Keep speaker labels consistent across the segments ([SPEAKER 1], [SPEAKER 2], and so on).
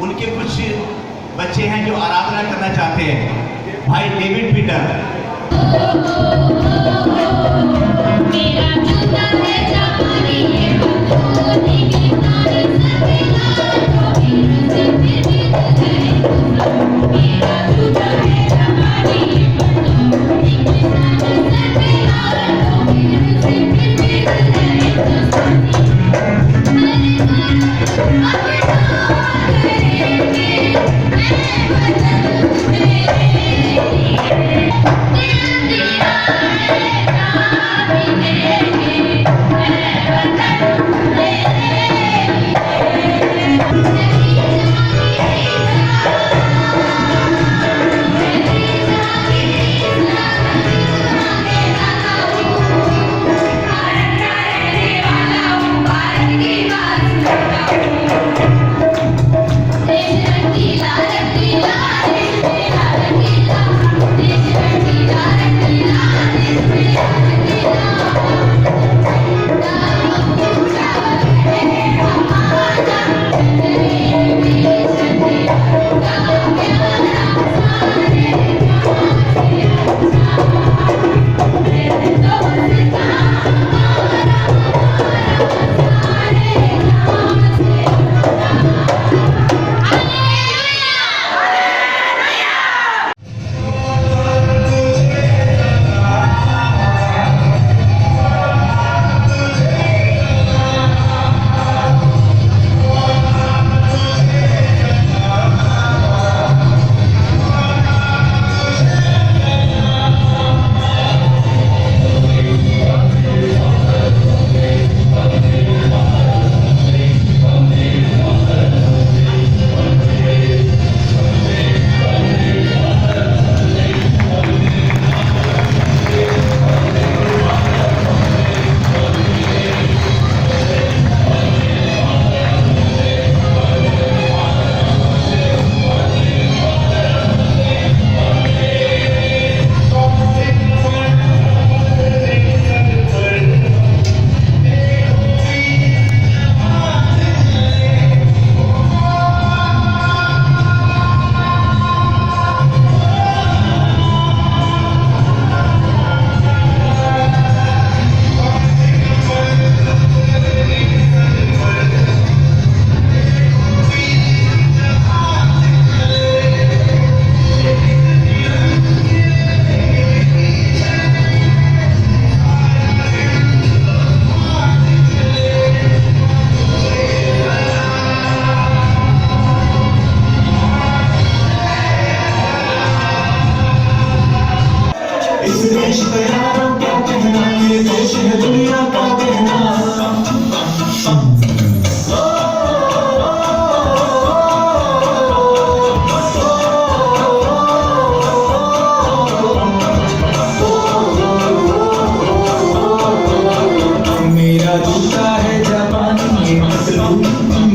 [SPEAKER 1] उनके कुछ बच्चे हैं जो आराधना करना चाहते हैं। भाई डेविड पीटर। मेरा जूता है जवानी है बंदूनी की नारी मेरा जूता है जवानी है बंदूनी की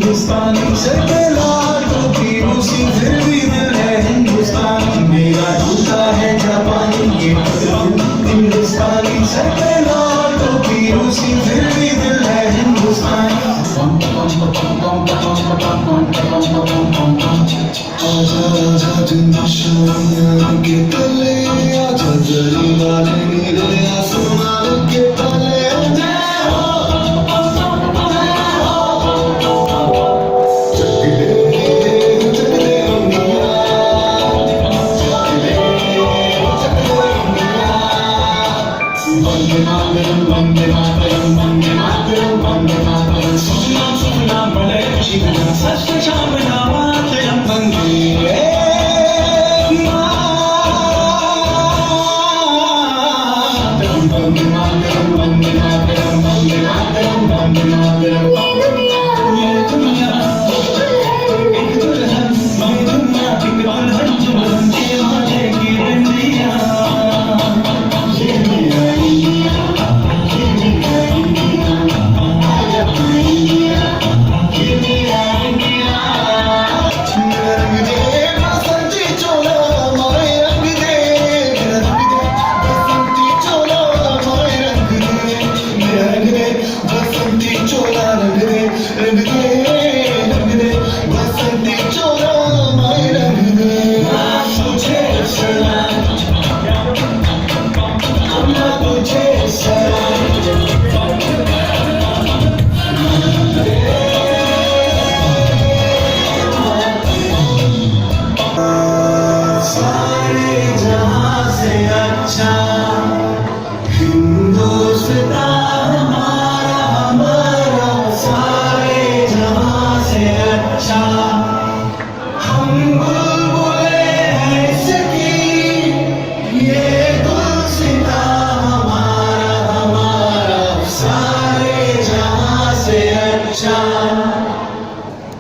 [SPEAKER 2] हिंदुस्तानी सर पे लाल टोपी रूसी फिर भी दिल है हिंदुस्तानी मेरा जूता है जापानी ये हिंदुस्तानी सर पे लाल टोपी रूसी फिर भी दिल है हिंदुस्तानी आजा आजा दिन शाम के तले आजा जरी वाले नीले आसमान के तले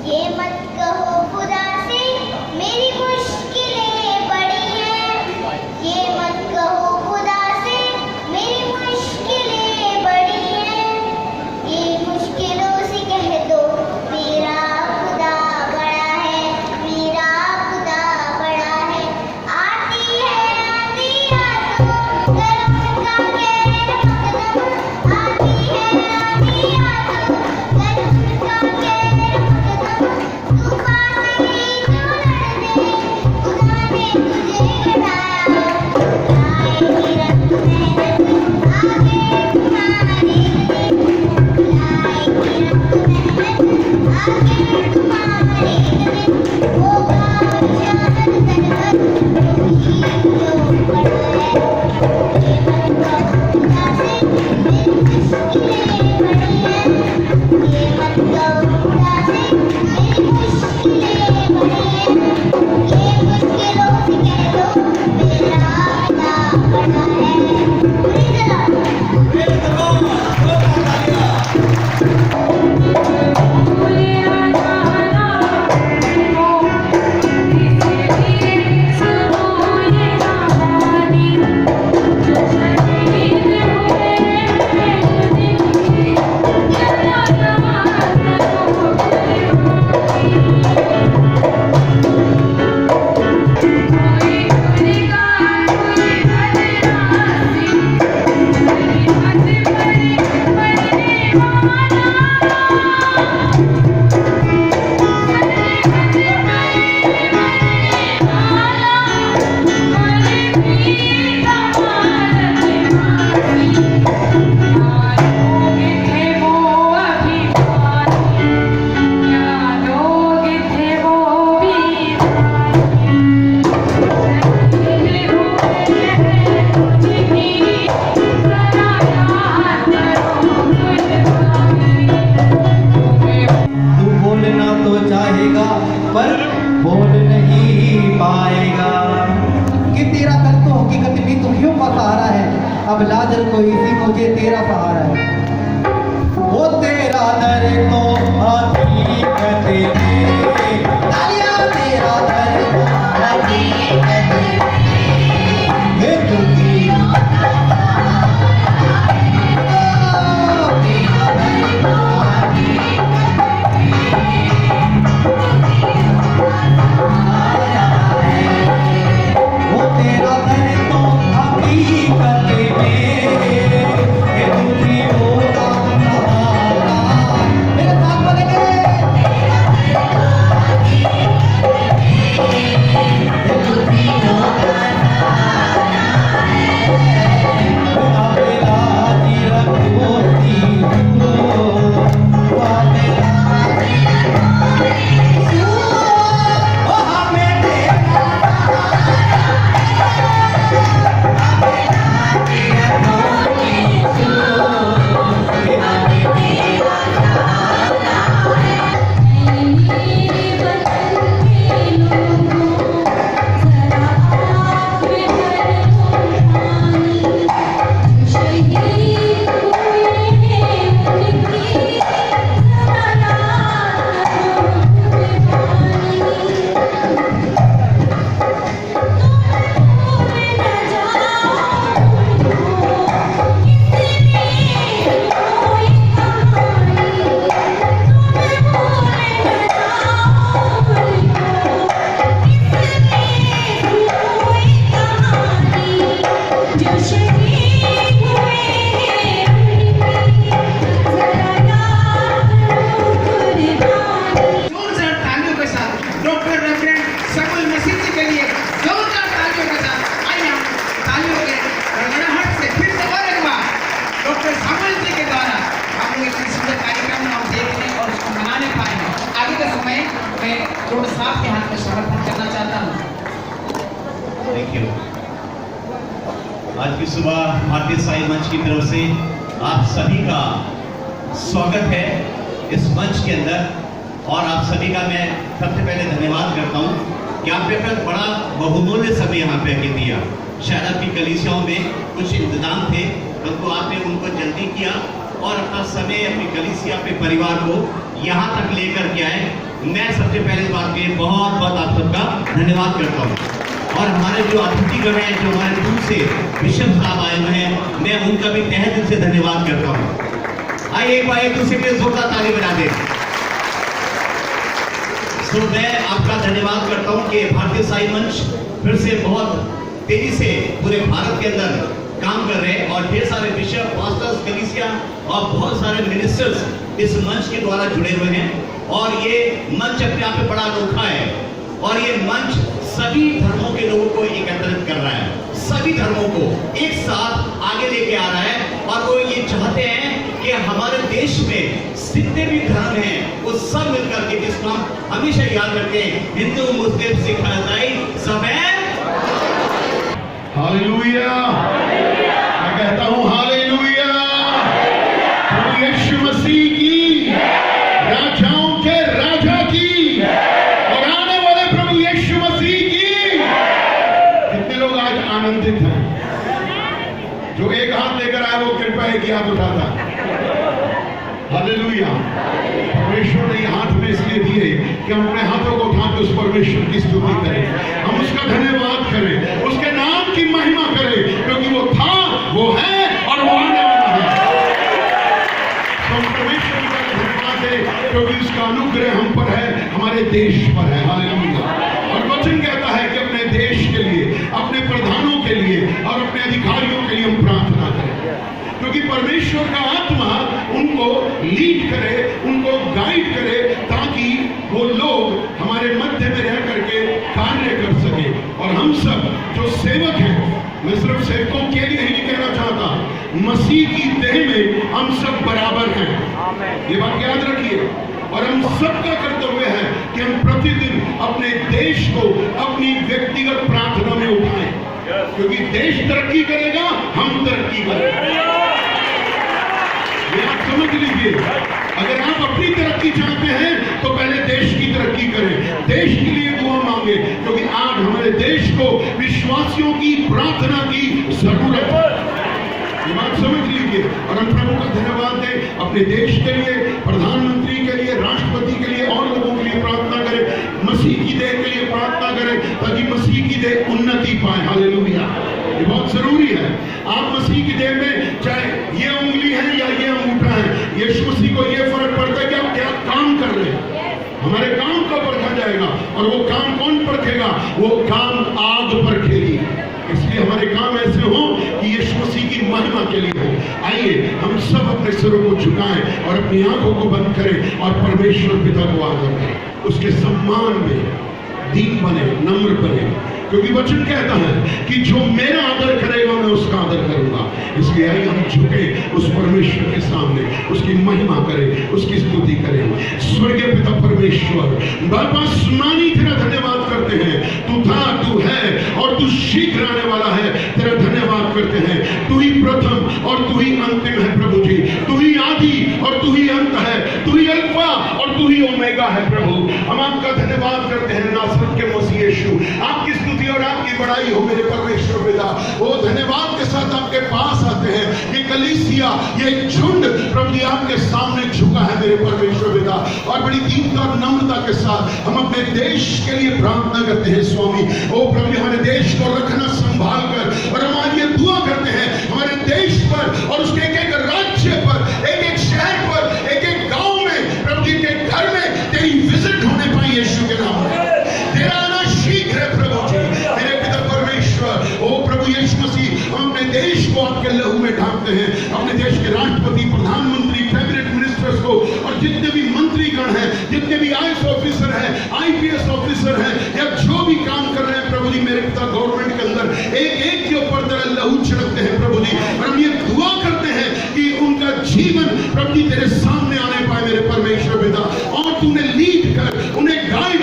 [SPEAKER 3] ये मत कहो खुदा से मेरी मुश्किलें बड़ी हैं ये मत कहो खुदा से मेरी मुश्किलें बड़ी हैं ये मुश्किलों से कह दो मेरा खुदा बड़ा है मेरा खुदा बड़ा है आती है गरम का कहर मकदम आती है
[SPEAKER 2] पर बोल नहीं पाएगा कि तेरा दर्द तो हकीकत में दुखियों का सहारा है। अब लाजल कोई इसी मुझे तेरा सहारा है। वो तेरा दर्द तो हकीकत में तालियां तेरा दर्द तो हकीकत में दुखियों तेरा दर्द तो हकीकत में
[SPEAKER 4] मैं रोड साहब के हाथ में समर्पण करना चाहता हूँ।
[SPEAKER 1] Thank you. आज की सुबह भारतीय साई मंच की तरफ से आप सभी का स्वागत है इस मंच के अंदर और आप सभी का मैं सबसे पहले धन्यवाद करता हूँ कि आपने अपना बड़ा बहुमूल्य समय यहाँ पे आके दिया। शायद आपकी कलीसियाओं में कुछ इंतजाम थे परंतु आपने उनको जल्दी किया और अपना समय अपनी कलीसिया अपने परिवार को यहाँ तक लेकर के आए। मैं सबसे पहले इस बात के बहुत बहुत आप सबका धन्यवाद करता हूँ और हमारे जो अतिथिगण हैं जो हमारे दूर से बिशप साहब आए हुए हैं मैं उनका भी तहे दिल से धन्यवाद करता हूँ। आइए एक बार एक दूसरे के लिए जोरदार ताली बजा दें। तो मैं आपका धन्यवाद करता हूँ कि भारतीय साई मंच फिर से बहुत तेजी से पूरे भारत के अंदर काम कर रहे हैं और ढेर सारे बिशप पास्टर्स कलीसिया और बहुत सारे मिनिस्टर्स इस मंच के द्वारा जुड़े हुए हैं और ये मंच अपने आप में बड़ा अनोखा है और ये मंच सभी धर्मों के लोगों को एकत्रित कर रहा है, सभी धर्मों को एक साथ आगे लेके आ रहा है और वो ये चाहते हैं कि हमारे देश में जितने भी धर्म हैं वो सब मिलकर के जिसको हम हमेशा याद रखते हैं हिंदू मुस्लिम सिख ईसाई सब है।
[SPEAKER 5] हालेलुया। मैं कहता हूँ हालेलुया। प्रभु यीशु मसीह की, राजाओं के राजा की और आने वाले प्रभु यीशु मसीह की। कितने लोग आज आनंदित हैं? जो एक हाथ लेकर आए वो कृपया एक हाथ उठाता। हालेलुया। परमेश्वर ने ये हाथ में इसलिए दिए कि हम अपने हाथों को उठा के उस परमेश्वर की स्तुति करें, हम उसका धन्यवाद करें, उसके नाम की महिमा करें क्योंकि वो था, वो है और वो आने वाला है। तो हम परमेश्वर का धन्यवाद दें क्योंकि उसका अनुग्रह हम पर है, हमारे देश पर है। हालेलुया। और वचन कहता है कि अपने देश के लिए, अपने प्रधानों के लिए और अपने अधिकारियों के लिए हम प्रार्थना करें क्योंकि परमेश्वर का आत्मा उनको लीड करे, उनको गाइड करे ताकि वो लोग हमारे मध्य में रह करके कार्य कर सके। और हम सब जो सेवक हैं, मैं सिर्फ सेवकों के लिए नहीं कहना चाहता, मसीह की देह में हम सब बराबर हैं, ये बात याद रखिए। और हम सबका कर्तव्य है कि हम प्रतिदिन अपने देश को अपनी व्यक्तिगत प्रार्थना में उठाएं क्योंकि देश तरक्की करेगा, हम तरक्की करेंगे। ये आप समझ लीजिए, अगर आप अपनी तरक्की चाहते हैं तो पहले देश की तरक्की करें, देश के लिए दुआ मांगे क्योंकि आज हमारे देश को विश्वासियों की प्रार्थना की जरूरत है। ये बात समझ लीजिए और हम प्रभु का धन्यवाद दें अपने देश के लिए, प्रधानमंत्री के लिए, राष्ट्रपति के लिए और लोगों के लिए प्रार्थना करें, मसीह की देह के लिए प्रार्थना करें ताकि मसीह की देह उन्नति पाए। हालेलुया। ये बहुत जरूरी है। आप मसीह की देह में चाहे ये उंगली है या ये अंगूठा है, यीशु मसीह को ये फर्क पड़ता है कि आप क्या काम कर रहे हैं। हमारे काम को परखा जाएगा और वो काम कौन परखेगा? वो काम आग परखेगी। इसलिए हमारे काम ऐसे हो कि यीशु मसीह की महिमा के लिए हो। आइए हम सब अपने सिरों को झुकाएं और अपनी आंखों को बंद करें और परमेश्वर पिता को आदर करें, उसके सम्मान में दीन बने, नम्र बने क्योंकि वचन कहता है कि जो मेरा आदर करेगा मैं उसका आदर करूंगा। इसलिए आइए हम झुके उस परमेश्वर के सामने, उसकी महिमा करें, उसकी स्तुति करें। स्वर्गीय पिता परमेश्वर, बाबा सुनानी तेरा धन्यवाद करते हैं। तू था, तू है और तू शीघ्र आने वाला है। तेरा धन्यवाद करते हैं। तू ही प्रथम और तू ही अंतिम है प्रभु जी। तू ही आदि और तू ही अंत है। तू ही अल्फा और तू ही ओमेगा है प्रभु। हम आपका धन्यवाद करते हैं नासरत के मसीह यीशु। आपकी स्तुति और आपकी बड़ाई हो मेरे परमेश्वर पिता। वो धन्यवाद के साथ आपके पास आते हैं। ये कलीसिया, ये झुंड प्रभु जी आपके सामने झुका है मेरे परमेश्वर पिता और बड़ी दीनता और नम्रता के साथ हम अपने देश के लिए प्रार्थना करते हैं स्वामी। ओ प्रभु जी हमारे देश को रखना संभाल कर और हम आज ये दुआ करते हैं हमारे देश पर और उसके एक एक राज्य पर, एक एक शहर पर, एक एक गांव में प्रभु जी के घर में तेरी विजिट होने पाई यीशु के नाम में। तेरा आना शीघ्र है प्रभु जी मेरे पिता परमेश्वर। ओ प्रभु यीशु मसीह हम अपने देश को आपके लहू में ढांकते हैं। अपने देश के राष्ट्रपति, प्रधानमंत्री, कैबिनेट मिनिस्टर्स को और जितने भी मंत्रीगण हैं, जितने भी आईएएस ऑफिसर हैं, आईपीएस ऑफिसर हैं या जो भी काम कर रहे हैं प्रभु जी मेरे पिता गवर्नमेंट के अंदर, एक एक के ऊपर तेरा लहू छिड़कते हैं प्रभु जी। और हम ये दुआ करते हैं कि उनका जीवन प्रभु जी तेरे सामने आने पाए मेरे परमेश्वर पिता और तूने लीड कर, उन्हें गाइड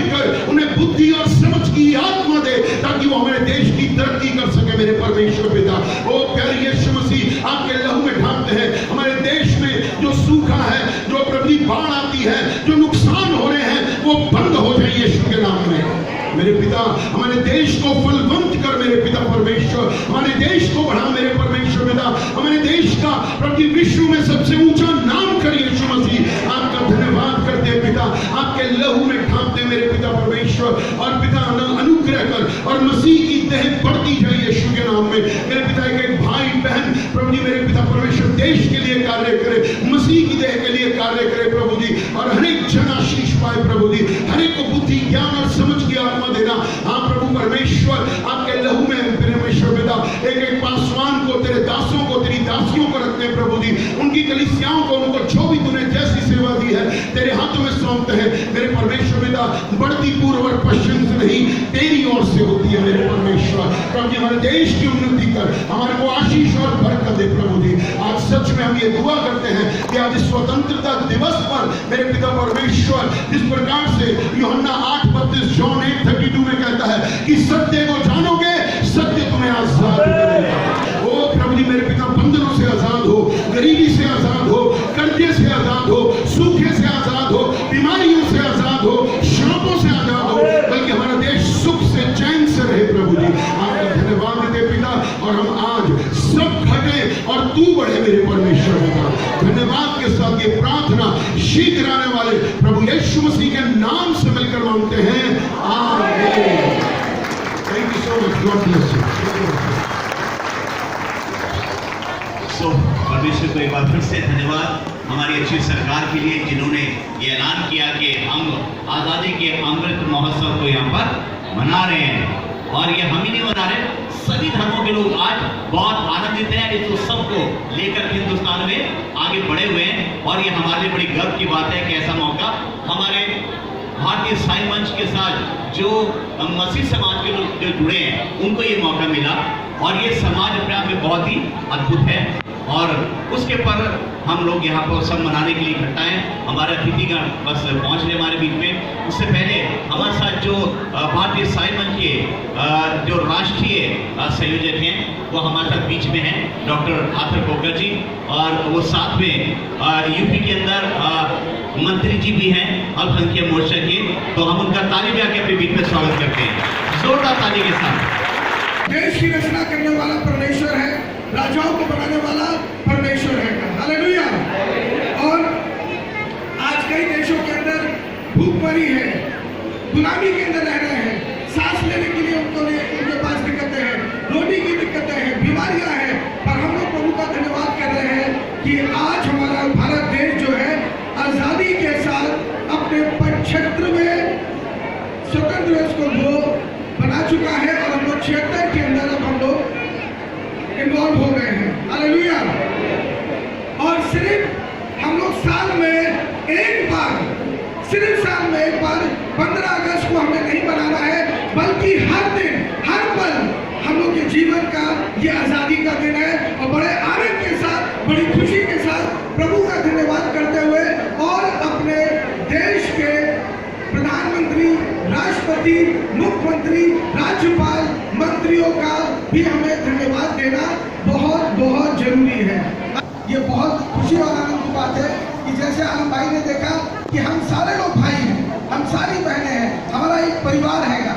[SPEAKER 5] पिता, हमारे देश को फलवंत कर मेरे पिता परमेश्वर, हमारे देश को बढ़ा मेरे परमेश्वर पिता, हमारे देश का प्रति विश्व में सबसे ऊंचा नाम कर यीशु मसीह। आपका धन्यवाद करते हैं पिता, आपके लहू में ढांपते मेरे पिता परमेश्वर, और पिता अनुग्रह कर और मसीह की देह बढ़ती जाए यीशु के नाम में। मेरे पिता एक भाई बहन प्रभु जी मेरे पिता परमेश्वर देश के लिए कार्य करे, मसीह की देह के लिए कार्य करे प्रभु जी, और हर एक जन आशीष पाए प्रभु जी, हर एक को बुद्धि ज्ञान और समझ की आत्मा देना। हाँ प्रभु परमेश्वर, आपके लहू में परमेश्वर पिता एक एक पासवान को, तेरे दासों को, तेरी दासियों को रखते हैं प्रभु जी, उनकी कलीसियाओं को, उनको जो भी तूने जैसी सेवा दी है तेरे हाथों में सौंपते हैं मेरे परमेश्वर पिता। बढ़ती पूर्व और पश्चिम से नहीं, तेरी ओर से होती है मेरे परमेश्वर। प्रभु जी हमारे देश की उन्नति कर, हमारे को आशीष और बरकत दे प्रभु जी। आज सच में हम ये दुआ करते हैं कि आज स्वतंत्रता दिवस पर मेरे पिता परमेश्वर, जिस प्रकार से यूहन्ना 8:32 जॉन 8:32 में कहता है कि सत्य को जानोगे, सत्य तुम्हें आजाद करेगा। ओ प्रभु जी मेरे पिता, बंधनों से आजाद हो, गरीबी से आजाद हो, कर्जे से आजाद हो, सूखे से आजाद हो, बीमारियों से आजाद हो, श्रापों से आजाद हो, बल्कि हमारा देश सुख से चैन से रहे प्रभु जी। आपका धन्यवाद देते पिता, और हम आज सब घटे और तू बढ़े मेरे परमेश्वर पिता। धन्यवाद के साथ ये प्रार्थना शीघ्र आने वाले प्रभु यीशु मसीह के नाम से मिलकर मांगते हैं, आमीन। Thank you so much, God bless you.
[SPEAKER 1] परमेश्वर को एक बार फिर से धन्यवाद हमारी अच्छी सरकार के लिए, जिन्होंने ये ऐलान किया कि हम आज़ादी के अमृत महोत्सव को यहाँ पर मना रहे हैं। और ये हम ही नहीं मना रहे, सभी धर्मों के लोग आज बहुत आनंदित हैं इस उत्सव को लेकर हिंदुस्तान में आगे बढ़े हुए हैं। और ये हमारे लिए बड़ी गर्व की बात है कि ऐसा मौका हमारे भारतीय ईसाई मंच के साथ जो मसीह समाज के लोग जो जुड़े हैं उनको ये मौका मिला, और ये समाज अपने आप में बहुत ही अद्भुत है। और उसके पर हम लोग यहाँ पर उत्सव मनाने के लिए इकट्ठा हैं। हमारे अतिथिगण बस पहुँच रहे हमारे बीच में। उससे पहले हमारे साथ जो भारतीय ईसाई मंच के जो राष्ट्रीय संयोजक हैं वो हमारे साथ बीच में हैं, डॉक्टर आथर कोकर जी, और वो साथ में यूपी के अंदर मंत्री जी भी हैं अल्पसंख्यक मोर्चा के। तो हम उनका ताली बजा के अपने बीच में स्वागत करते हैं, जोरदार ताली के साथ।
[SPEAKER 6] देश की रचना करने वाला परमेश्वर है, राजाओं को बनाने वाला परमेश्वर है। हालेलुया। और आज कई देशों के अंदर भूखमरी है, गुलामी के अंदर रह रहे हैं, सांस लेने के लिए उनके पास दिक्कतें हैं, रोटी की दिक्कतें हैं, बीमारियां हैं, पर हम लोग प्रभु का धन्यवाद कर रहे हैं कि आज हमारा भारत देश जो है आजादी के साथ अपने 75 में स्वतंत्र दिवस को वो बना चुका है, और हम लोग 76 के अंदर अब हम लोग इन्वॉल्व हो गए हैं। हालेलुया। और सिर्फ हम लोग साल में एक बार, सिर्फ साल में एक बार 15 अगस्त को हमें नहीं मनाना है, बल्कि हर दिन, हर पल हम लोग के जीवन का ये आज़ादी का दिन है। और बड़े आनंद के साथ, बड़ी खुशी के साथ प्रभु का धन्यवाद करते हुए, और अपने देश के प्रधानमंत्री, राष्ट्रपति, मुख्यमंत्री, राज्यपाल, मंत्रियों का भी हमें धन्यवाद देना बहुत बहुत जरूरी है। ये बहुत खुशी और आनंद की बात है कि जैसे आलम भाई ने देखा कि हम सारे लोग भाई हैं, हम सारी बहनें हैं, हमारा एक परिवार हैगा।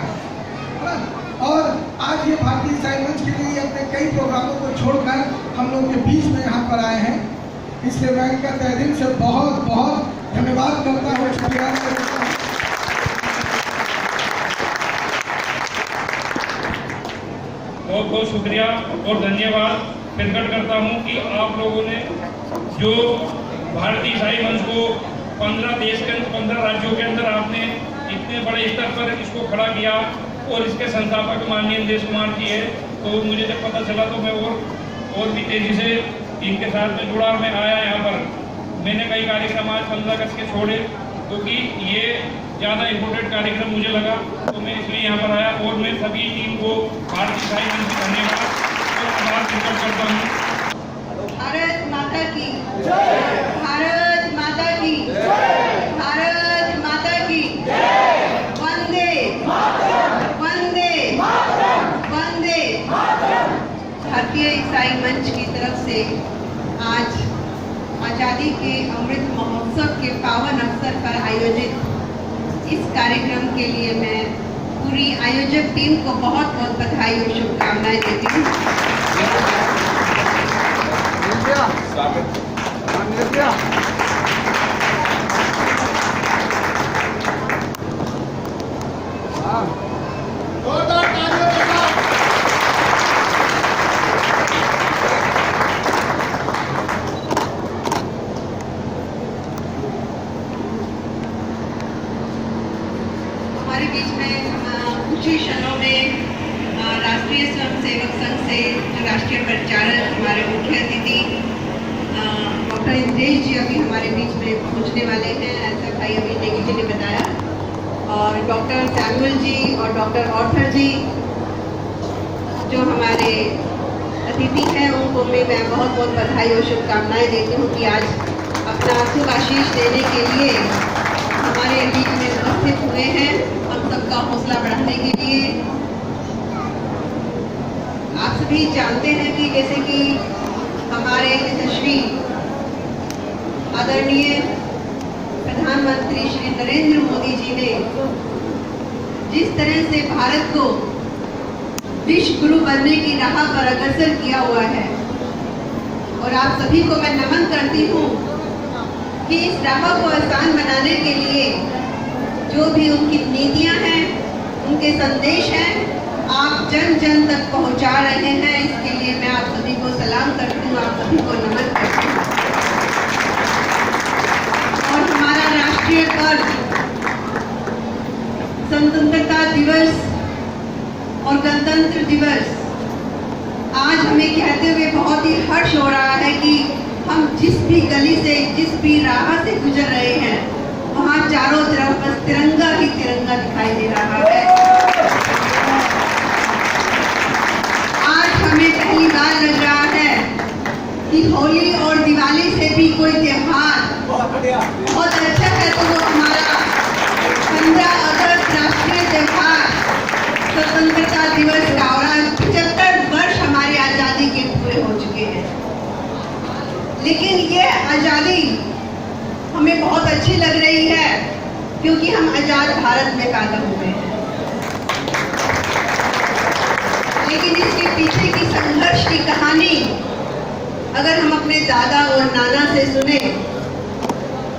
[SPEAKER 6] और आज ये भारतीय ईसाई मंच के लिए अपने कई प्रोग्रामों को छोड़कर हम लोग के बीच में यहाँ पर आए हैं, इसलिए मैं इनका तहे दिल से बहुत बहुत धन्यवाद करता हूँ, शुक्रिया करता हूँ।
[SPEAKER 7] बहुत बहुत शुक्रिया और धन्यवाद प्रकट करता हूं कि आप लोगों ने जो भारतीय ईसाई मंच को 15 देश के 15 राज्यों के अंदर आपने इतने बड़े स्तर पर इसको खड़ा किया, और इसके संस्थापक माननीय नीतीश कुमार जी है। तो मुझे जब पता चला तो मैं और भी तेजी से इनके साथ में जुड़ा, और मैं आया यहाँ पर। मैंने कई कार्यक्रम आज 15 अगस्त के छोड़े, क्योंकि ये ज़्यादा इम्पोर्टेंट कार्यक्रम मुझे लगा, तो मैं इसलिए यहाँ पर आया। और मैं सभी टीम को भारतीय ईसाई मंच से धन्यवाद और आभार प्रकट करता हूँ।
[SPEAKER 8] भारत माता की जय, भारत माता की जय, भारत माता की जय, वंदे वंदे वंदे। भारतीय ईसाई मंच की तरफ से आज आज़ादी के अमृत महोत्सव के पावन अवसर पर आयोजित इस कार्यक्रम के लिए मैं पूरी आयोजक टीम को बहुत बहुत बधाई और शुभकामनाएं देती हूँ। हमारे बीच में कुछ ही क्षणों में राष्ट्रीय स्वयंसेवक संघ से जो राष्ट्रीय प्रचारक हमारे मुख्य अतिथि डॉक्टर इंद्रेश जी अभी हमारे बीच में पहुंचने वाले हैं, ऐसा भाई अभी नेगी जी ने बताया, और डॉक्टर सैमुअल जी और डॉक्टर ऑर्थर जी जो हमारे अतिथि हैं, उनको मैं बहुत बहुत बधाई और शुभकामनाएं देती हूँ कि आज अपना शुभ आशीष देने के लिए हमारे बीच में उपस्थित हुए हैं, हम सबका हौसला बढ़ाने के लिए। आप सभी जानते हैं कि जैसे कि हमारे यशस्वी आदरणीय प्रधानमंत्री श्री नरेंद्र मोदी जी ने जिस तरह से भारत को विश्व गुरु बनने की राह पर अग्रसर किया हुआ है, और आप सभी को मैं नमन करती हूँ कि इस राह को आसान बनाने के लिए जो भी उनकी नीतियां हैं, उनके संदेश हैं, आप जन जन तक पहुंचा रहे हैं। इसके लिए मैं आप सभी को सलाम करती हूँ, आप सभी को नमन करती हूँ। और हमारा राष्ट्रीय पर्व स्वतंत्रता दिवस और गणतंत्र दिवस आज हमें कहते हुए बहुत ही हर्ष हो रहा है कि हम जिस भी गली से, जिस भी राह से गुजर रहे हैं, वहाँ चारों तरफ बस तिरंगा ही तिरंगा दिखाई दे रहा है। आज हमें पहली बार लग रहा है कि होली और दिवाली से भी कोई त्योहार बहुत अच्छा है, तो वो हमारा 15 अगस्त राष्ट्रीय त्योहार स्वतंत्रता दिवस का, और आज 75 वर्ष हमारी आज़ादी के पूरे हो चुके हैं। लेकिन ये आज़ादी हमें बहुत अच्छी लग रही है क्योंकि हम आज़ाद भारत में पैदा हुए हैं, लेकिन इसके पीछे की संघर्ष की कहानी अगर हम अपने दादा और नाना से सुने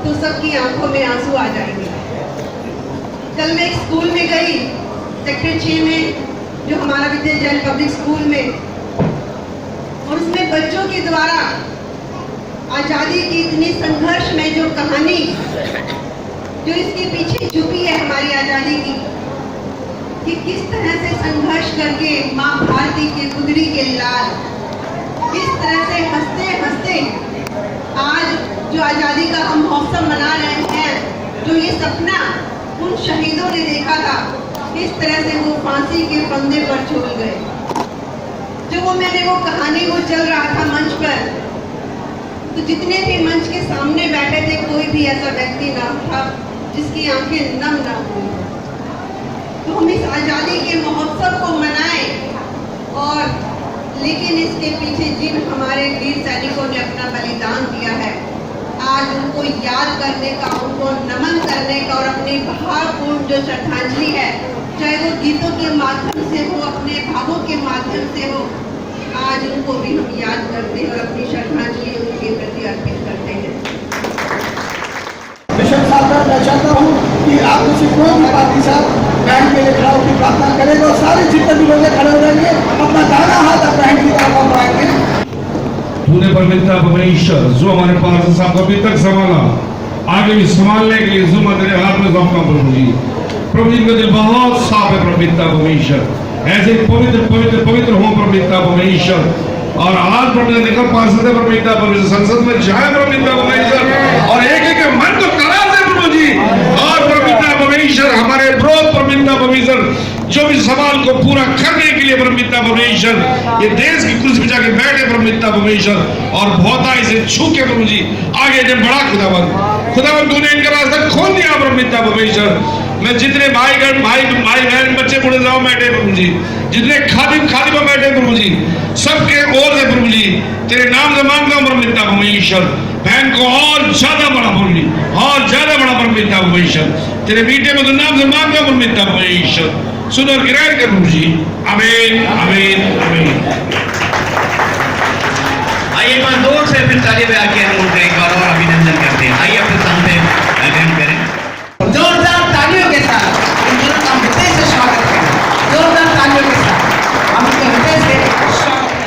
[SPEAKER 8] तो सबकी आंखों में आंसू आ जाएंगे। कल मैं एक स्कूल में गई, सेक्टर 6 में, जो हमारा विद्या जैन पब्लिक स्कूल में, और उसमें बच्चों के द्वारा आज़ादी की इतनी संघर्ष में जो कहानी जो इसके पीछे छुपी है हमारी आज़ादी की, कि किस तरह से संघर्ष करके माँ भारती के गुदड़ी के लाल किस तरह से हंसते हंसते आज जो आज़ादी का हम महोत्सव मना रहे हैं, जो ये सपना उन शहीदों ने देखा था, किस तरह से वो फांसी के फंदे पर झूल गए। जो वो मैंने वो कहानी वो चल रहा था मंच पर, तो जितने भी मंच के सामने बैठे थे, कोई भी ऐसा व्यक्ति ना था जिसकी आंखें नम ना हुई। तो हम इस आज़ादी के महोत्सव को मनाएं, और लेकिन इसके पीछे जिन हमारे वीर सैनिकों ने अपना बलिदान दिया है, आज उनको याद करने का, उनको नमन करने का, और अपनी भावपूर्ण जो श्रद्धांजलि है, चाहे वो गीतों के माध्यम से हो, अपने भावों के माध्यम से हो, आज उनको भी हम याद करते हैं और अपनी श्रद्धांजलि उनके प्रति अर्पित करते हैं।
[SPEAKER 6] मिशन साहब मैं चाहता हूँ कि आप में से कोई भी पार्टी साहब बहन के लिए खड़ा होकर प्रार्थना करेगा, और सारे जितने भी लोग खड़े हो जाएंगे, अपना दाना हाथ आप बहन की तरफ बढ़ाएंगे।
[SPEAKER 7] तूने परमेश्वर परमेश्वर जो हमारे पास साहब अभी तक संभाला, आगे भी संभालने के लिए जुम्मा तेरे हाथ में सौंपता हूं प्रभु जी। प्रभु जी का दिल बहुत साफ है परमेश्वर परमेश्वर, ऐसे पवित्र पवित्र पवित्र हो परमेश्वर परमेश्वर। और आज परमेश्वर निकल पार्षद है परमेश्वर परमेश्वर, संसद में जाए परमेश्वर परमेश्वर, और एक एक मन को करा दे प्रभु जी। और परमेश्वर परमेश्वर हमारे विरोध परमेश्वर परमेश्वर जो भी सवाल को पूरा करने के लिए परमेश्वर परमेश्वर ये देश की कुर्सी पे जाके बैठे परमेश्वर परमेश्वर, और बहुताई से छू के प्रभु जी आगे जब बड़ा खुदावन तूने इनका रास्ता खोल दिया परमेश्वर परमेश्वर। मैं जितने भाई बहन बच्चे बूढ़े जाओ बैठे प्रभु जी, जितने खादिम बैठे प्रभु जी, सबके ओर से प्रभु जी तेरे नाम से मांगता हूं परमेश्वर परमेश्वर। बहन को और ज्यादा बड़ा बोली, और ज्यादा बड़ा परमेश्वर परमेश्वर, तेरे बेटे में तो नाम से मांगता हूं परमेश्वर परमेश्वर।
[SPEAKER 5] सुन और ग्रहण कर जी। आमीन आमीन आमीन।
[SPEAKER 1] आइए एक बार जोर से फिर ताली बजा के हम उनका एक बार और अभिनंदन करते हैं। आइए अपने सामने ग्रहण करें।
[SPEAKER 4] जोरदार तालियों के साथ हम दोनों का हृदय से स्वागत करें। जोरदार तालियों के साथ हम उनके हृदय से स्वागत करें।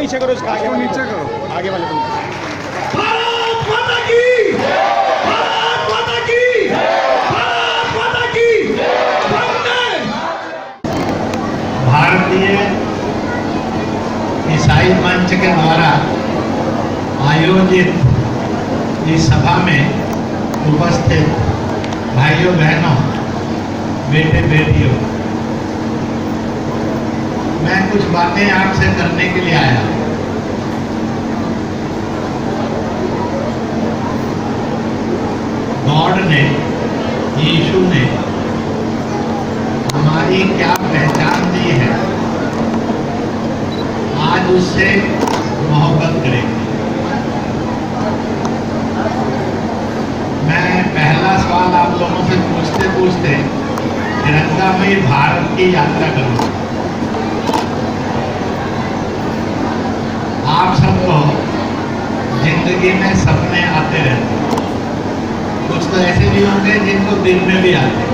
[SPEAKER 9] नीचे करो, इसका आगे नीचे करो, आगे वाले को।
[SPEAKER 5] भारत माता की, भारत माता की, भारत माता की वंदे।
[SPEAKER 1] भारतीय ईसाई मंच के द्वारा आयोजित इस सभा में उपस्थित भाइयों बहनों, बेटे बेटियों, मैं कुछ बातें आपसे करने के लिए आया। गॉड ने, यीशु ने हमारी क्या पहचान दी है, आज उससे मोहब्बत करेंगे। मैं पहला सवाल आप लोगों से पूछते पूछते तिरंगामयी भारत की यात्रा करूंगा। आप सबको जिंदगी में सपने आते रहते हैं, कुछ तो ऐसे भी होंगे जिनको दिन में भी आते हैं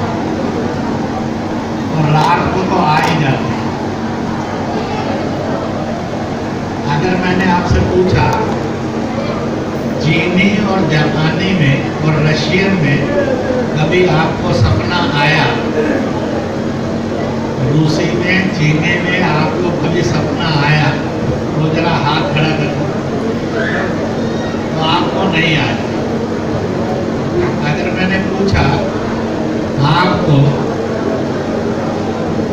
[SPEAKER 1] और रात को तो आ ही जाते हैं। अगर मैंने आपसे पूछा चीनी और जापानी में और रशियन में कभी आपको सपना आया, रूसी में, चीनी में आपको कभी सपना आया, वो जरा हाथ खड़ा कर तो आपको नहीं आया। अगर मैंने पूछा आपको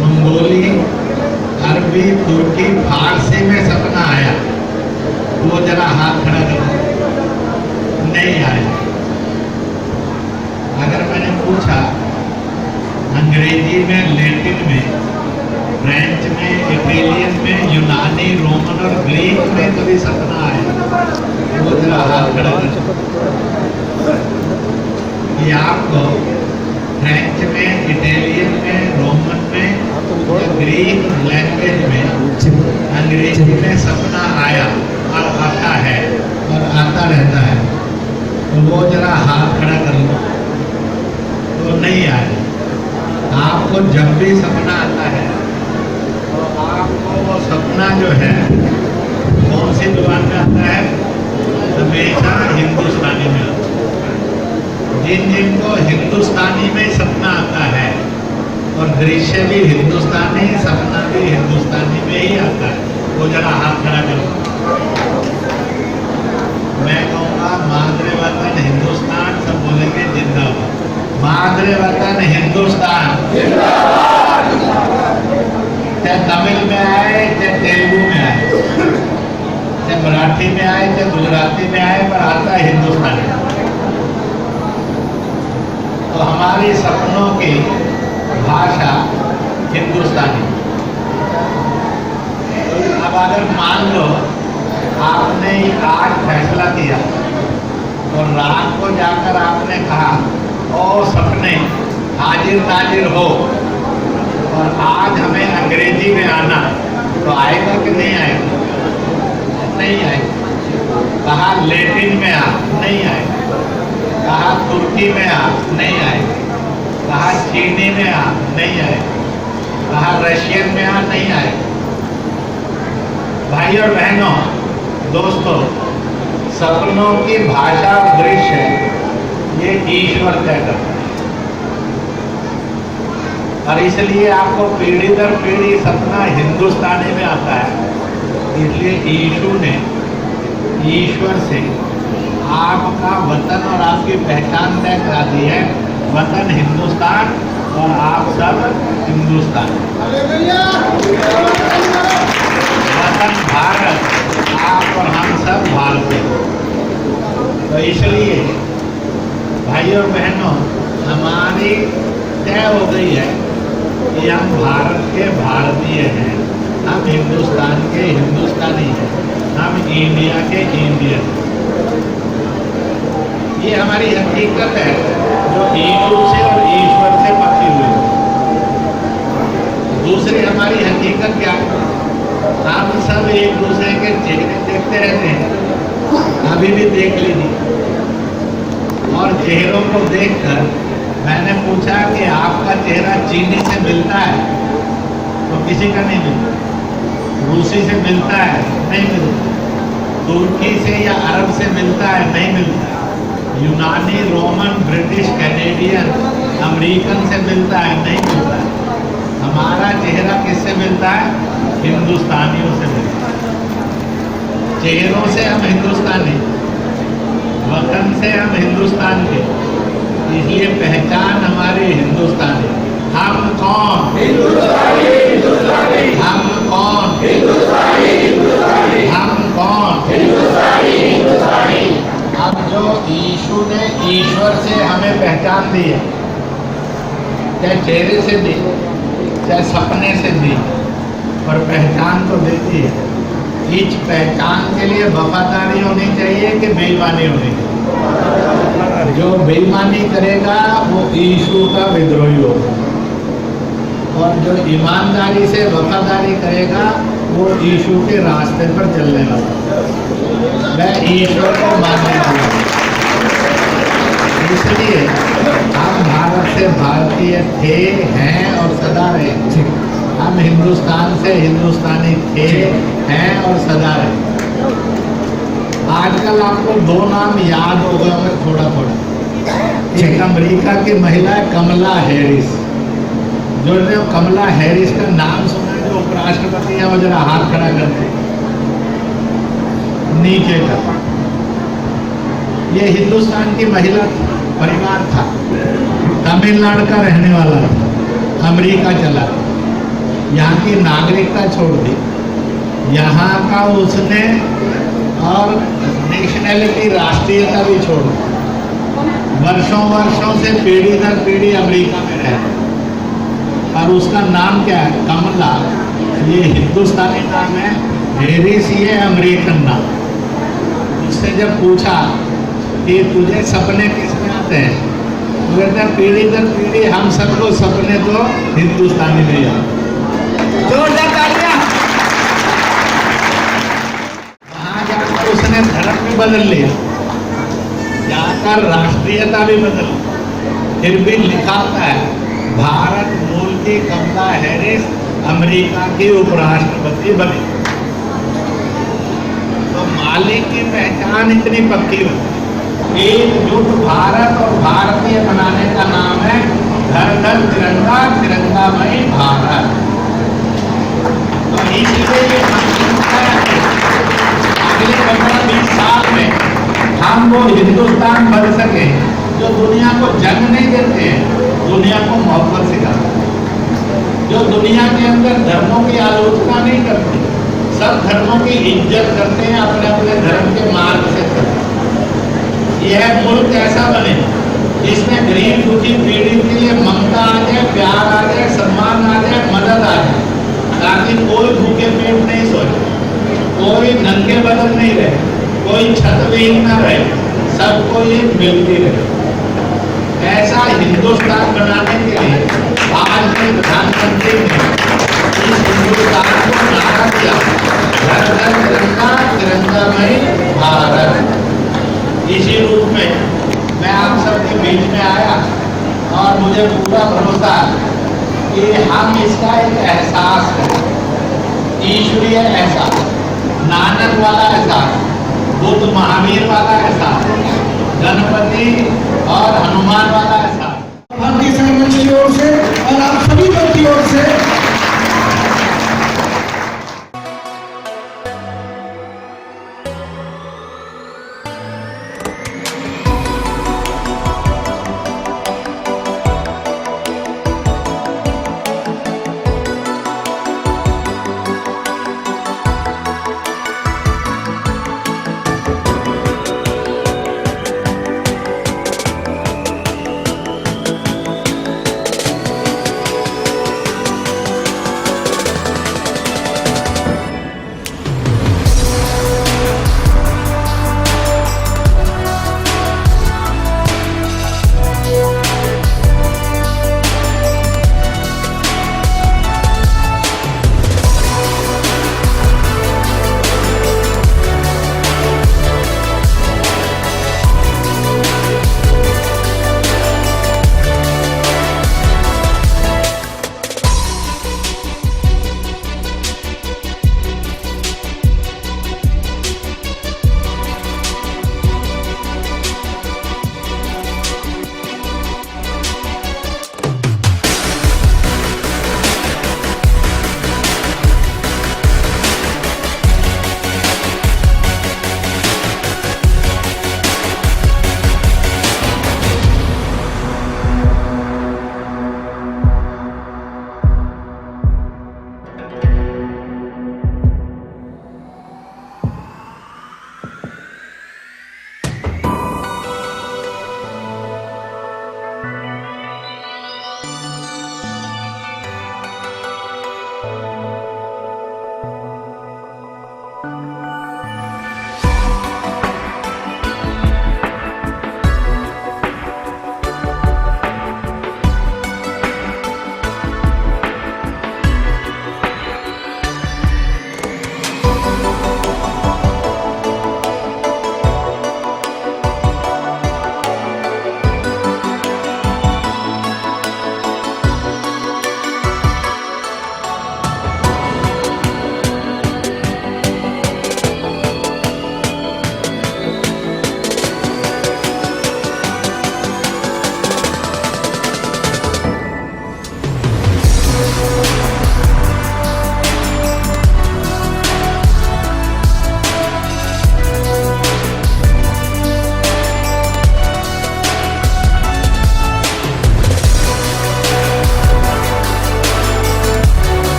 [SPEAKER 1] मंगोली, अरबी, तुर्की, फारसी में सपना आया, वो जरा हाथ खड़ा कर नहीं आया। अगर मैंने पूछा अंग्रेजी में, लैटिन में, फ्रेंच में, इटालियन में, यूनानी, रोमन और ग्रीक में कभी सपना आया, वो जरा हाथ खड़ा कर। ये आपको फ्रेंच में, इटालियन में, रोमन में, ग्रीक लैंग्वेज में, अंग्रेजी में सपना आया और आता है और आता रहता है, तो वो जरा हाथ खड़ा कर लो। तो नहीं आया। आपको जब भी सपना आता है तो आपको वो सपना जो है कौन सी जुबान में आता है? हमेशा हिंदुस्तानी में आता है। जिनको हिंदुस्तानी में सपना आता है और दृश्य भी हिंदुस्तानी, सपना भी हिंदुस्तानी में ही आता है, वो जरा हाथ खड़ा करो। मैं कहूँगा मादरे वतन हिंदुस्तान, सब बोलेंगे जिंदाबाद। मादरे वतन हिंदुस्तान, चाहे तमिल में आए, चाहे तेलुगु में आए, चाहे मराठी में आए, चाहे गुजराती में आए, पर आता है हिंदुस्तानी। तो हमारी सपनों की भाषा हिंदुस्तानी। अब अगर मान लो आपने आज फैसला किया और रात को जाकर आपने कहा ओ सपने हाजिर नाजिर हो और आज हमें अंग्रेजी में आना, तो आएगा कि नहीं आएगा? नहीं आएगा। कहा लैटिन में आ, नहीं आएगा। कहा तुर्की में आ, नहीं आएगा। कहा चीनी में आ, नहीं आएगा। कहा रशियन में आ, नहीं आएगा। भाई और बहनों, दोस्तों, सपनों की भाषा और दृश्य ये ईश्वर तय करता है और इसलिए आपको पीढ़ी दर पीढ़ी सपना हिंदुस्तानी में आता है। इसलिए यीशु ने ईश्वर से आपका वतन और आपकी पहचान तय करा दी है। वतन हिंदुस्तान और आप सब हिंदुस्तान। वतन भारत, आप और हम सब भारतीय। तो इसलिए भाइयों बहनों, हमारी तय हो गई है कि हम भारत के भारतीय हैं, हम हिंदुस्तान के हिंदुस्तानी हैं, हम इंडिया के इंडियन। ये हमारी हकीकत है जो यीशु से और ईश्वर से पकी हुई है। दूसरी हमारी हकीकत क्या? हम सब एक दूसरे के चेहरे देखते रहते हैं, अभी भी देख लीजिए। और चेहरों को देखकर मैंने पूछा कि आपका चेहरा चीनी से मिलता है, तो किसी का नहीं मिलता।
[SPEAKER 10] रूसी से मिलता है? नहीं मिलता। तुर्की से या अरब से मिलता है? नहीं मिलता। यूनानी, रोमन, ब्रिटिश, कैनेडियन, अमेरिकन से मिलता है? नहीं मिलता। हमारा चेहरा किससे मिलता है? हिंदुस्तानियों से मिलता है। चेहरों से हम हिंदुस्तानी, वतन से हम हिंदुस्तान के, इसलिए पहचान हमारी हिंदुस्तानी। हम कौन? हिंदुस्तानी, हिंदुस्तानी। हम कौन? हिंदुस्तानी, हिंदुस्तानी। हम कौन? हिंदुस्तानी, हिंदुस्तानी। अब जो यीशु ने ईश्वर से हमें पहचान दी है, चाहे चेहरे से दी, चाहे सपने से दी, पर पहचान तो देती है। इस पहचान के लिए वफादारी होनी चाहिए कि बेईमानी होनी चाहिए? जो बेईमानी करेगा वो यीशु का विद्रोही होगा, और जो ईमानदारी से वफादारी करेगा वो यीशु के रास्ते पर चलने वाला, मैं ईश्वर को मानने वाला हूँ। इसलिए हम भारत से भारतीय थे, हैं और सदा रहे। हम हिंदुस्तान से हिंदुस्तानी थे, हैं और सदा रहे। आजकल आपको दो नाम याद होगा, मैं थोड़ा थोड़ा। एक अमेरिका की महिला है कमला हैरिस। जो ने कमला हैरिस का नाम सुना है, जो उपराष्ट्रपति है, वो जरा हाथ खड़ा करते नीचे का। ये हिंदुस्तान की महिला परिवार था, तमिलनाडु का रहने वाला था, अमेरिका चला, यहाँ की नागरिकता छोड़ दी, यहाँ का उसने और नेशनैलिटी, राष्ट्रीयता भी छोड़ दी। वर्षों वर्षों से पीढ़ी दर पीढ़ी अमेरिका में रहे, और उसका नाम क्या है? कमला। ये हिंदुस्तानी नाम है, हैरिस ये अमेरिकन नाम। उससे जब पूछा कि तुझे सपने किसमें आते हैं, तो कहते हैं पीढ़ी दर पीढ़ी हम सबको सपने तो हिंदुस्तानी में आते। जोरदार तालियां। वहां जाकर उसने धर्म भी बदल लिया, जाकर राष्ट्रीयता भी बदल, फिर भी लिखा है भारत मूल की कमला हैरिस अमेरिका की उपराष्ट्रपति बनी। तो मालिक की पहचान इतनी पक्की हो, एकजुट भारत और भारतीय बनाने का नाम है घर घर तिरंगा, तिरंगामयी भारत। तो इसलिए ये अगले 15-20 साल में हम वो हिंदुस्तान बन सके जो दुनिया को जंग नहीं देते हैं, दुनिया को मोहब्बत सिखाते हैं, जो दुनिया के अंदर धर्मों की आलोचना नहीं करते, सब धर्मों की इज्जत करते हैं, अपने अपने धर्म के मार्ग से करते हैं। यह मुल्क ऐसा बने जिसमें गरीब दुखी पीढ़ी के लिए ममता आ जाए, प्यार आ जाए, सम्मान आ जाए, मदद आ जाए, ताकि कोई भूखे पेट नहीं सोए, कोई नंगे बदन नहीं रहे, कोई छत विहीन न रहे, सबको ये मिलती रहे। ऐसा हिंदुस्तान बनाने के लिए आज के प्रधानमंत्री ने इस हिंदुस्तान को नारा दिया, घर घर तिरंगा, तिरंगामयी भारत। इसी रूप में मैं आप सबके बीच में आया, और मुझे पूरा भरोसा कि हम इसका एक एहसास है, ईश्वरीय एहसास, नानक वाला एहसास, बुद्ध महावीर वाला एहसास, गणपति और हनुमान वाला एहसास।
[SPEAKER 6] भारतीय साई मंच की ओर से और आप सभी लोग की ओर से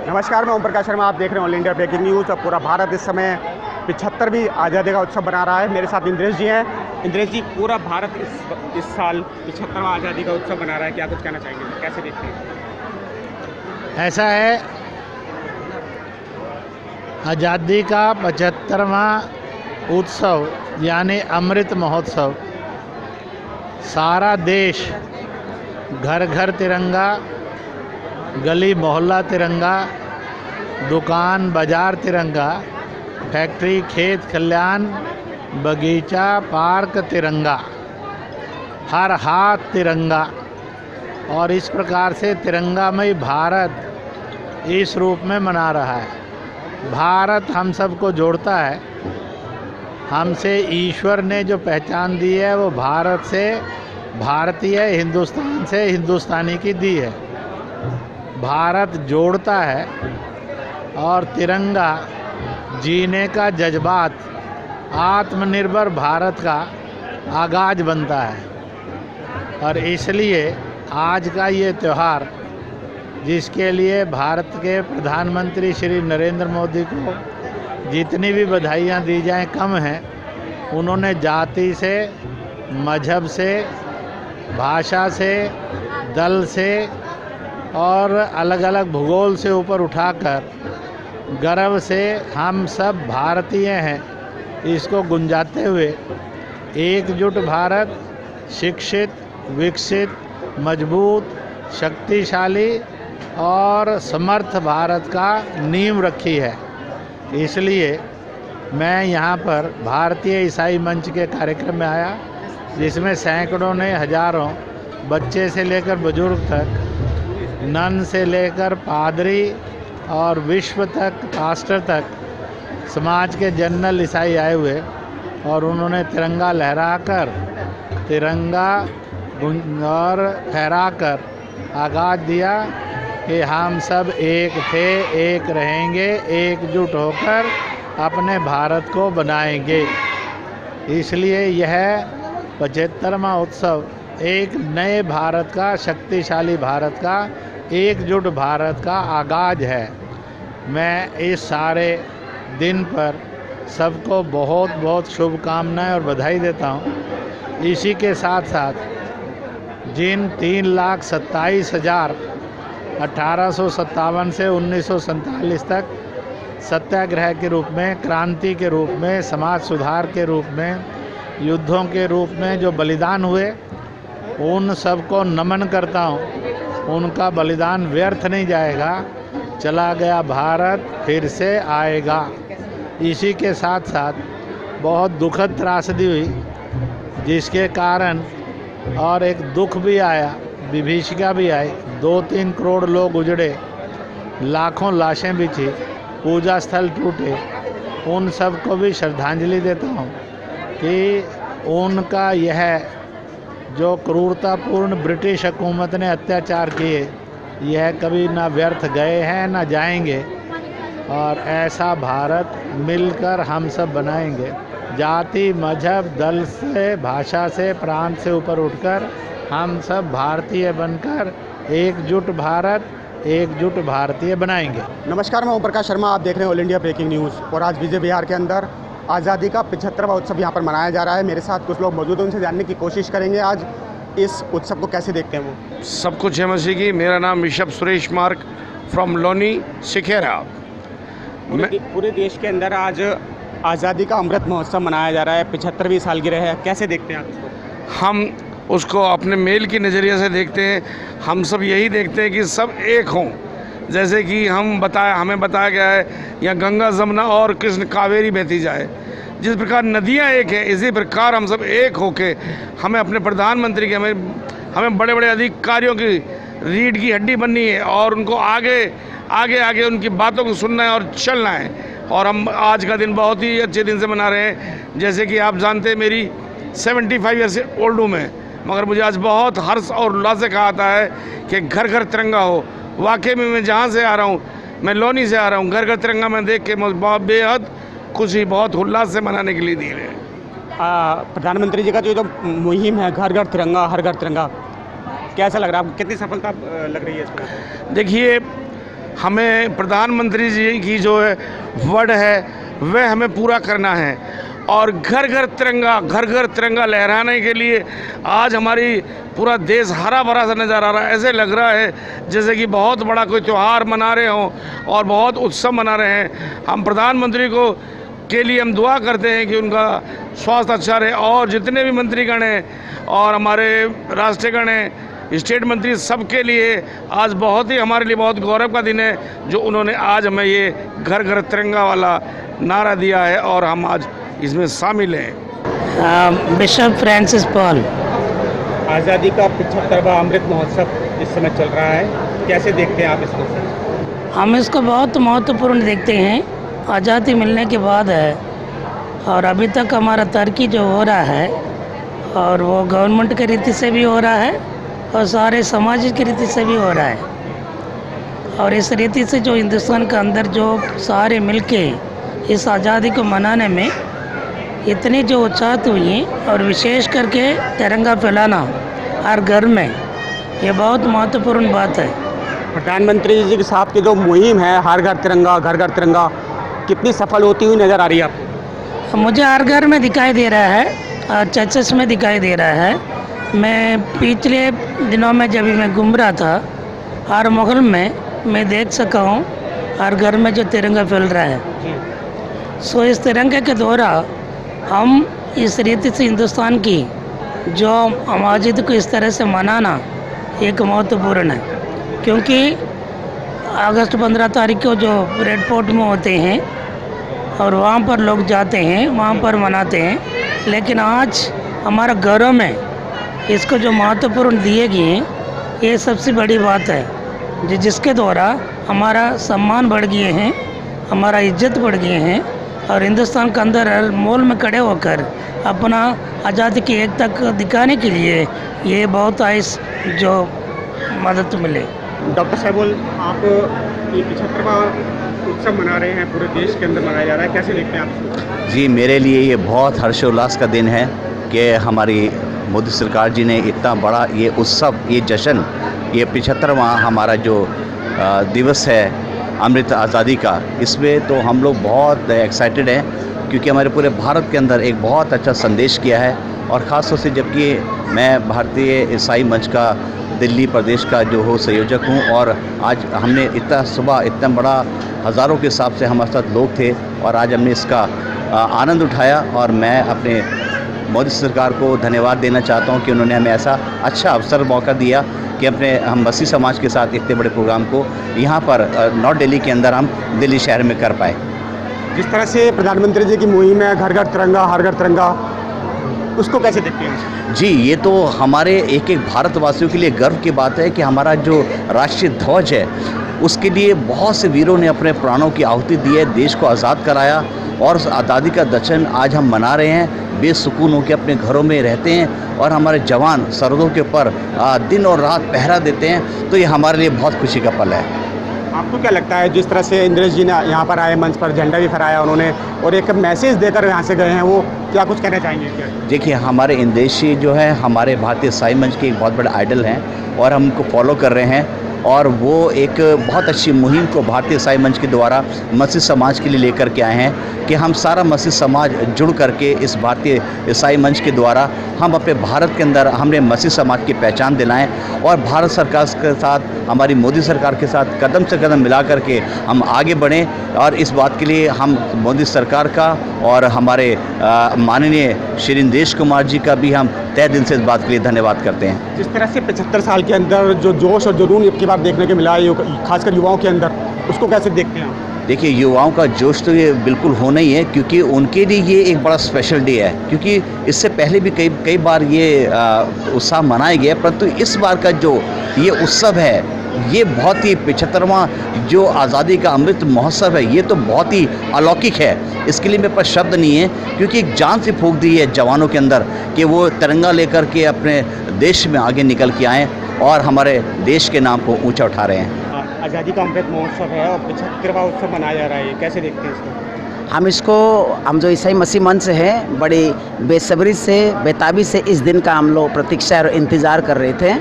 [SPEAKER 9] नमस्कार, मैं ओम प्रकाश शर्मा। आप देख रहे हैं ऑल इंडिया ब्रेकिंग न्यूज़। अब पूरा भारत इस समय 75वीं आज़ादी का उत्सव मना रहा है। मेरे साथ इंद्रेश जी हैं। इंद्रेश जी, पूरा भारत इस साल 75वां आज़ादी का उत्सव मना रहा है, क्या कुछ कहना चाहेंगे, कैसे देखते हैं?
[SPEAKER 10] ऐसा है, आज़ादी का 75वां उत्सव यानी अमृत महोत्सव, सारा देश घर घर तिरंगा, गली मोहल्ला तिरंगा, दुकान बाजार तिरंगा, फैक्ट्री खेत खलियान बगीचा पार्क तिरंगा, हर हाथ तिरंगा। और इस प्रकार से तिरंगामय भारत इस रूप में मना रहा है। भारत हम सबको जोड़ता है। हमसे ईश्वर ने जो पहचान दी है वो भारत से भारतीय, हिंदुस्तान से हिंदुस्तानी की दी है। भारत जोड़ता है और तिरंगा जीने का जज्बात, आत्मनिर्भर भारत का आगाज बनता है। और इसलिए आज का ये त्यौहार, जिसके लिए भारत के प्रधानमंत्री श्री नरेंद्र मोदी को जितनी भी बधाइयाँ दी जाएं कम हैं। उन्होंने जाति से, मजहब से, भाषा से, दल से और अलग अलग भूगोल से ऊपर उठाकर गर्व से हम सब भारतीय हैं इसको गुंजाते हुए एकजुट भारत, शिक्षित, विकसित, मजबूत, शक्तिशाली और समर्थ भारत का नींव रखी है। इसलिए मैं यहाँ पर भारतीय ईसाई मंच के कार्यक्रम में आया, जिसमें सैकड़ों ने, हजारों, बच्चे से लेकर बुजुर्ग तक, नन से लेकर पादरी और विश्व तक, पास्टर तक, समाज के जनरल ईसाई आए हुए और उन्होंने तिरंगा लहराकर, तिरंगा और फहराकर आगाज़ दिया कि हम सब एक थे, एक रहेंगे, एकजुट होकर अपने भारत को बनाएंगे। इसलिए यह 75वां उत्सव एक नए भारत का, शक्तिशाली भारत का, एकजुट भारत का आगाज़ है। मैं इस सारे दिन पर सबको बहुत बहुत शुभकामनाएं और बधाई देता हूं। इसी के साथ साथ जिन 3,27,000 1857 से 1947 तक सत्याग्रह के रूप में, क्रांति के रूप में, समाज सुधार के रूप में, युद्धों के रूप में जो बलिदान हुए, उन सबको नमन करता हूँ। उनका बलिदान व्यर्थ नहीं जाएगा। चला गया भारत फिर से आएगा। इसी के साथ साथ बहुत दुखद त्रासदी हुई, जिसके कारण और एक दुख भी आया, विभीषिका भी आई। 2-3 करोड़ लोग उजड़े, लाखों लाशें बिछी, पूजा स्थल टूटे। उन सब को भी श्रद्धांजलि देता हूँ कि उनका यह जो क्रूरतापूर्ण ब्रिटिश हुकूमत ने अत्याचार किए, यह कभी ना व्यर्थ गए हैं ना जाएंगे। और ऐसा भारत मिलकर हम सब बनाएंगे। जाति, मजहब, दल से, भाषा से, प्रांत से ऊपर उठकर हम सब भारतीय बनकर एकजुट भारत, एकजुट भारतीय बनाएंगे।
[SPEAKER 9] नमस्कार, मैं ओम प्रकाश शर्मा, आप देख रहे हैं ऑल इंडिया ब्रेकिंग न्यूज़। और आज विजय विहार के अंदर आज़ादी का 75वां उत्सव यहाँ पर मनाया जा रहा है। मेरे साथ कुछ लोग मौजूद हैं, उनसे जानने की कोशिश करेंगे आज इस उत्सव को कैसे देखते हैं वो।
[SPEAKER 11] सब कुछ है मसीह की। मेरा नाम ऋषभ सुरेश मार्क फ्रॉम लोनी सिखेरा।
[SPEAKER 9] पूरे देश के अंदर आज आज़ादी का अमृत महोत्सव मनाया जा रहा है, 75वीं सालगिरह है, कैसे देखते हैं आप इसको?
[SPEAKER 11] हम उसको अपने मेल की नज़रिए से देखते हैं। हम सब यही देखते हैं कि सब एक हों। जैसे कि हमें बताया गया है यहाँ गंगा जमुना और कृष्ण कावेरी बहती जाए। जिस प्रकार नदियाँ एक हैं, इसी प्रकार हम सब एक होके हमें अपने प्रधानमंत्री के हमें बड़े बड़े अधिकारियों की रीढ़ की हड्डी बननी है और उनको आगे उनकी बातों को सुनना है और चलना है। और हम आज का दिन बहुत ही अच्छे दिन से मना रहे हैं। जैसे कि आप जानते हैं मेरी 75 ईयर से ओल्ड हूँ मैं, मगर मुझे आज बहुत हर्ष और उल्लास से कहा जाता है कि घर घर तिरंगा हो। वाकई में मैं जहाँ से आ रहा हूँ, मैं लोनी से आ रहा हूँ, घर घर तिरंगा मैं देख के बहुत बेहद खुशी, बहुत उल्लास से मनाने के लिए दिए हैं।
[SPEAKER 9] प्रधानमंत्री जी का जो मुहिम है घर घर तिरंगा हर घर तिरंगा, कैसा लग रहा है आपको? कितनी सफलता लग रही है इसमें?
[SPEAKER 11] देखिए, हमें प्रधानमंत्री जी की जो है वर्ड है वह हमें पूरा करना है और घर घर तिरंगा लहराने के लिए आज हमारी पूरा देश हरा भरा सा नज़र आ रहा है। ऐसे लग रहा है जैसे कि बहुत बड़ा कोई त्यौहार मना रहे हों और बहुत उत्सव मना रहे हैं। हम प्रधानमंत्री को के लिए हम दुआ करते हैं कि उनका स्वास्थ्य अच्छा रहे और जितने भी मंत्रीगण हैं और हमारे राष्ट्रीयगण हैं, स्टेट मंत्री, सबके लिए आज बहुत ही हमारे लिए बहुत गौरव का दिन है जो उन्होंने आज हमें ये घर घर तिरंगा वाला नारा दिया है और हम आज इसमें शामिल हैं।
[SPEAKER 12] Bishop Francis Paul.
[SPEAKER 9] आज़ादी का 75वां अमृत महोत्सव इस समय चल रहा है, कैसे देखते हैं आप इसको?
[SPEAKER 12] हम इसको बहुत महत्वपूर्ण देखते हैं। आज़ादी मिलने के बाद है और अभी तक हमारा तरक्की जो हो रहा है और वो गवर्नमेंट की रीति से भी हो रहा है और सारे समाज की रीति से भी हो रहा है। और इस रीति से जो हिंदुस्तान के अंदर जो सारे मिलके इस आज़ादी को मनाने में इतनी जो उत्साहित हुई हैं और विशेष करके तिरंगा फैलाना हर घर में, ये बहुत महत्वपूर्ण बात है।
[SPEAKER 9] प्रधानमंत्री जी के साथ की जो मुहिम है हर घर तिरंगा कितनी सफल होती हुई नज़र आ रही है आपको?
[SPEAKER 12] मुझे हर घर में दिखाई दे रहा है और चर्चेस में दिखाई दे रहा है। मैं पिछले दिनों में जब मैं घूम रहा था हर मोहल्ले में मैं देख सका हूँ हर घर में जो तिरंगा फैल रहा है। सो इस तिरंगे के द्वारा हम इस रीति से हिंदुस्तान की जो आज़ादी को इस तरह से मनाना एक महत्वपूर्ण है, क्योंकि अगस्त 15 तारीख को जो रेड फोर्ट में होते हैं और वहाँ पर लोग जाते हैं, वहाँ पर मनाते हैं। लेकिन आज हमारा घरों में इसको जो महत्वपूर्ण दिए गए हैं, ये सबसे बड़ी बात है जिसके द्वारा हमारा सम्मान बढ़ गए हैं, हमारा इज्जत बढ़ गए हैं और हिंदुस्तान के अंदर हर मोल में खड़े होकर अपना आज़ादी की एकता को दिखाने के लिए ये बहुत आइस जो मदद मिले।
[SPEAKER 9] डॉक्टर साहब, आप ये 75वां उत्सव मना रहे हैं, पूरे देश के अंदर मनाया जा रहा है, कैसे देखते हैं आप?
[SPEAKER 13] जी, मेरे लिए ये बहुत हर्षोल्लास का दिन है कि हमारी मोदी सरकार जी ने इतना बड़ा ये उत्सव, ये जश्न, ये 75वां हमारा जो दिवस है अमृत आज़ादी का, इसमें तो हम लोग बहुत एक्साइटेड हैं क्योंकि हमारे पूरे भारत के अंदर एक बहुत अच्छा संदेश किया है। और ख़ास तौर से जबकि मैं भारतीय ईसाई मंच का दिल्ली प्रदेश का जो हो संयोजक हूँ और आज हमने इतना सुबह इतना बड़ा हज़ारों के हिसाब से हमारे साथ लोग थे और आज हमने इसका आनंद उठाया और मैं अपने मोदी सरकार को धन्यवाद देना चाहता हूँ कि उन्होंने हमें ऐसा अच्छा अवसर मौका दिया कि हम मसीह समाज के साथ इतने बड़े प्रोग्राम को यहाँ पर नॉर्थ दिल्ली के अंदर हम दिल्ली शहर में कर पाए।
[SPEAKER 9] जिस तरह से प्रधानमंत्री जी की मुहिम है घर घर तिरंगा हर घर तिरंगा, उसको कैसे देखते हैं?
[SPEAKER 13] जी, ये तो हमारे एक एक भारतवासियों के लिए गर्व की बात है कि हमारा जो राष्ट्रीय ध्वज है उसके लिए बहुत से वीरों ने अपने प्राणों की आहुति दी है, देश को आज़ाद कराया और उस आज़ादी का जश्न आज हम मना रहे हैं। बेसुकून होकर अपने घरों में रहते हैं और हमारे जवान सरहदों के ऊपर दिन और रात पहरा देते हैं, तो ये हमारे लिए बहुत खुशी का पल है।
[SPEAKER 9] आपको क्या लगता है जिस तरह से इंद्रेश जी ने यहाँ पर आए, मंच पर झंडा भी फहराया उन्होंने और एक मैसेज देकर यहाँ से गए हैं, वो क्या कुछ कहना चाहेंगे? क्या
[SPEAKER 13] देखिए, हमारे इंद्रेश जी जो है हमारे भारतीय ईसाई मंच के एक बहुत बड़े आइडल हैं और हम उनको फॉलो कर रहे हैं और वो एक बहुत अच्छी मुहिम को भारतीय ईसाई मंच के द्वारा मसीह समाज के लिए लेकर के आए हैं कि हम सारा मसीह समाज जुड़ करके इस भारतीय ईसाई मंच के द्वारा हम अपने भारत के अंदर हमने मसीह समाज की पहचान दिलाएं और भारत सरकार के साथ हमारी मोदी सरकार के साथ कदम से कदम मिला करके हम आगे बढ़ें। और इस बात के लिए हम मोदी सरकार का और हमारे माननीय श्री नीतीश कुमार जी का भी हम तहे दिल से इस बात के लिए धन्यवाद करते हैं।
[SPEAKER 9] जिस तरह से 75 साल के अंदर जो जोश और जुनून अब की बार देखने को मिला है खासकर युवाओं के अंदर, उसको कैसे देखते हैं आप?
[SPEAKER 13] देखिए, युवाओं का जोश तो ये बिल्कुल होना ही है, क्योंकि उनके लिए ये एक बड़ा स्पेशल डे है, क्योंकि इससे पहले भी कई बार ये उत्साह मनाया गया, परंतु इस बार का जो ये उत्सव है ये बहुत ही 75वां जो आज़ादी का अमृत महोत्सव है, ये तो बहुत ही अलौकिक है। इसके लिए मेरे पास शब्द नहीं है, क्योंकि एक जान से फूंक दी है जवानों के अंदर कि वो तिरंगा लेकर के अपने देश में आगे निकल के आएँ और हमारे देश के नाम को ऊंचा उठा रहे हैं।
[SPEAKER 9] आज़ादी का अमृत महोत्सव है और 75वां उत्सव मनाया जा रहा है, कैसे देखते हैं इसको?
[SPEAKER 4] हम जो ईसाई मसीह मंच है बड़ी बेसब्री से बेताबी से इस दिन का हम लोग प्रतीक्षा और इंतज़ार कर रहे थे,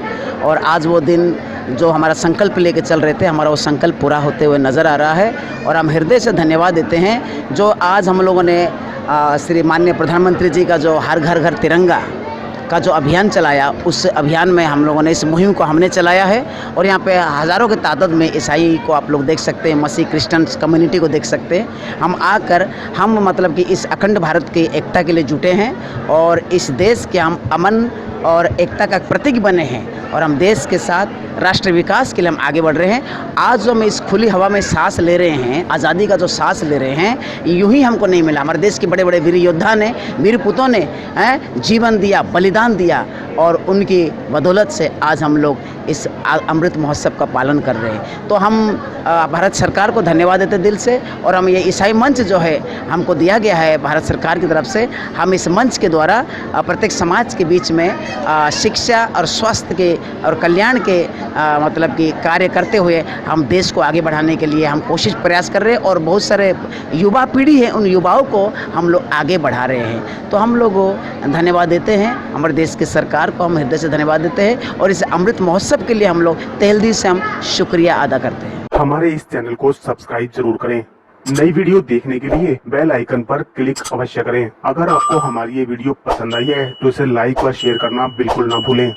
[SPEAKER 4] और आज वो दिन जो हमारा संकल्प लेके चल रहे थे, हमारा वो संकल्प पूरा होते हुए नज़र आ रहा है। और हम हृदय से धन्यवाद देते हैं जो आज हम लोगों ने श्री माननीय प्रधानमंत्री जी का जो हर घर घर तिरंगा का जो अभियान चलाया, उस अभियान में हम लोगों ने इस मुहिम को हमने चलाया है। और यहाँ पे हज़ारों की तादाद में ईसाई को आप लोग देख सकते हैं, मसीह क्रिश्चियन कम्युनिटी को देख सकते हैं। हम आकर हम मतलब कि इस अखंड भारत की एकता के लिए जुटे हैं और इस देश के हम अमन और एकता का प्रतीक बने हैं, और हम देश के साथ राष्ट्र विकास के लिए हम आगे बढ़ रहे हैं। आज जो हम इस खुली हवा में सांस ले रहे हैं, आज़ादी का जो सांस ले रहे हैं, यूं ही हमको नहीं मिला। हमारे देश के बड़े बड़े वीर योद्धा ने, वीर पूतों ने जीवन दिया, बलिदान दिया, और उनकी बदौलत से आज हम लोग इस अमृत महोत्सव का पालन कर रहे हैं। तो हम भारत सरकार को धन्यवाद देते दिल से, और हम ये ईसाई मंच जो है हमको दिया गया है भारत सरकार की तरफ से, हम इस मंच के द्वारा प्रत्येक समाज के बीच में शिक्षा और स्वास्थ्य के और कल्याण के मतलब कि कार्य करते हुए हम देश को आगे बढ़ाने के लिए हम कोशिश प्रयास कर रहे हैं। और बहुत सारे युवा पीढ़ी है, उन युवाओं को हम लोग आगे बढ़ा रहे हैं। तो हम लोग धन्यवाद देते हैं, हमारे देश की सरकार को हम हृदय से धन्यवाद देते हैं, और इस अमृत महोत्सव के लिए हम लोग तहे दिल से हम शुक्रिया अदा करते हैं।
[SPEAKER 9] हमारे इस चैनल को सब्सक्राइब जरूर करें। नई वीडियो देखने के लिए बेल आइकन पर क्लिक अवश्य करें। अगर आपको हमारी ये वीडियो पसंद आई है तो इसे लाइक व शेयर करना बिल्कुल ना भूलें।